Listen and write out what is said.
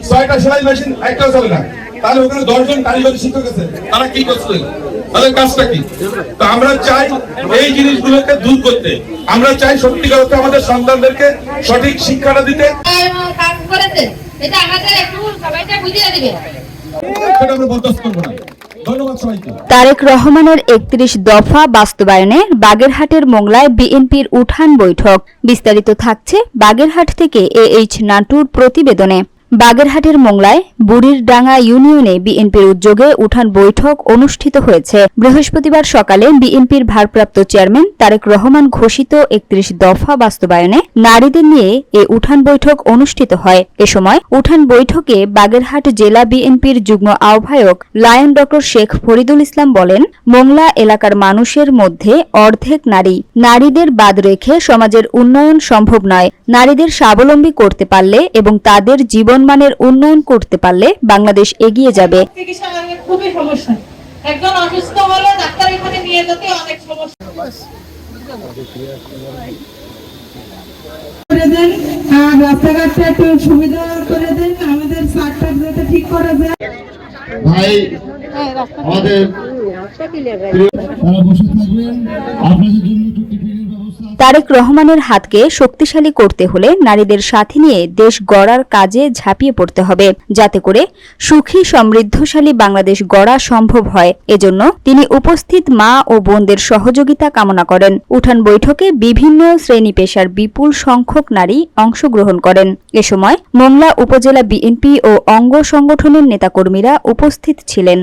6টা সেলাই মেশিন একটাও চলে না, তাহলে ওখানে 10 জন কারিগরি শিক্ষক আছে, তারা কি করছে, তাদের কাজটা কি? তো আমরা চাই এই জিনিসগুলোকে দূর করতে, আমরা চাই সত্যিকার অর্থে আমাদের সন্তানদেরকে সঠিক শিক্ষাটা দিতে। কাজ করেছে এটা আমাদের একটু সবাইকে বুঝিয়ে দিবে, সেটা আমরা বরদাস্ত করব না। ধন্যবাদ সবাইকে। তারেক রহমানের 31 দফা বাস্তবায়নে বাগেরহাটের মোংলায় বিএনপির উঠান বৈঠক। বিস্তারিত থাকছে বাগেরহাট থেকে AH নাটুর প্রতিবেদনে। বাগেরহাটের মোংলায় বুড়িরডাঙ্গা ইউনিয়নে বিএনপির উদ্যোগে উঠান বৈঠক অনুষ্ঠিত হয়েছে। বৃহস্পতিবার সকালে বিএনপির ভারপ্রাপ্ত চেয়ারম্যান তারেক রহমান ঘোষিত 31 দফা বাস্তবায়নে নারীদের নিয়ে এ উঠান বৈঠক অনুষ্ঠিত হয়। এ সময় উঠান বৈঠকে বাগেরহাট জেলা বিএনপির যুগ্ম আহ্বায়ক লায়ন ডক্টর শেখ ফরিদুল ইসলাম বলেন, মোংলা এলাকার মানুষের মধ্যে অর্ধেক নারী। নারীদের বাদ রেখে সমাজের উন্নয়ন সম্ভব নয়। নারীদের স্বাবলম্বী করতে পারলে এবং তাদের জীবনমানের উন্নয়ন করতে পারলে বাংলাদেশ এগিয়ে যাবে। খুবই সমস্যা, একজন অসুস্থ হলে ডাক্তার এখানে নিয়ে যেতে অনেক সমস্যা। রাস্তাঘাটে একটু সুবিধা করে দেন, আমাদের সার্টটা যাতে ঠিক করা যায়। ভাই আমাদের তারা বসে থাকবেন, আপনাদের জন্য একটু টিফিনের ব্যবস্থা। তারেক রহমানের হাতকে শক্তিশালী করতে হলে নারীদের সাথে নিয়ে দেশ গড়ার কাজে ঝাঁপিয়ে পড়তে হবে, যাতে করে সুখী সমৃদ্ধশালী বাংলাদেশ গড়া সম্ভব হয়। এজন্য তিনি উপস্থিত মা ও বোনদের সহযোগিতা কামনা করেন। উঠান বৈঠকে বিভিন্ন শ্রেণী পেশার বিপুল সংখ্যক নারী অংশগ্রহণ করেন। এ সময় মোংলা উপজেলা বিএনপি ও অঙ্গ সংগঠনের নেতাকর্মীরা উপস্থিত ছিলেন।